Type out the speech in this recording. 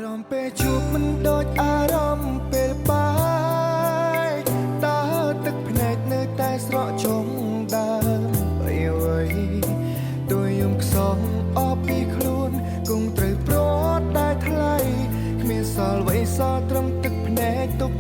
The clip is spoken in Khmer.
រម្មណ៍ពេលជួបមិនដូចអារម្មណ៍ពេលបាយតើទឹកភ្នែកនៅតែស្រក់ចុងដើមអ្វីទោះយំខ្សងអបពីខ្លួនគង់ត្រូវប្រត់តែថ្លៃគ្មានសល់អ្វីសល់ត្រឹមទឹកភ្នែកទុក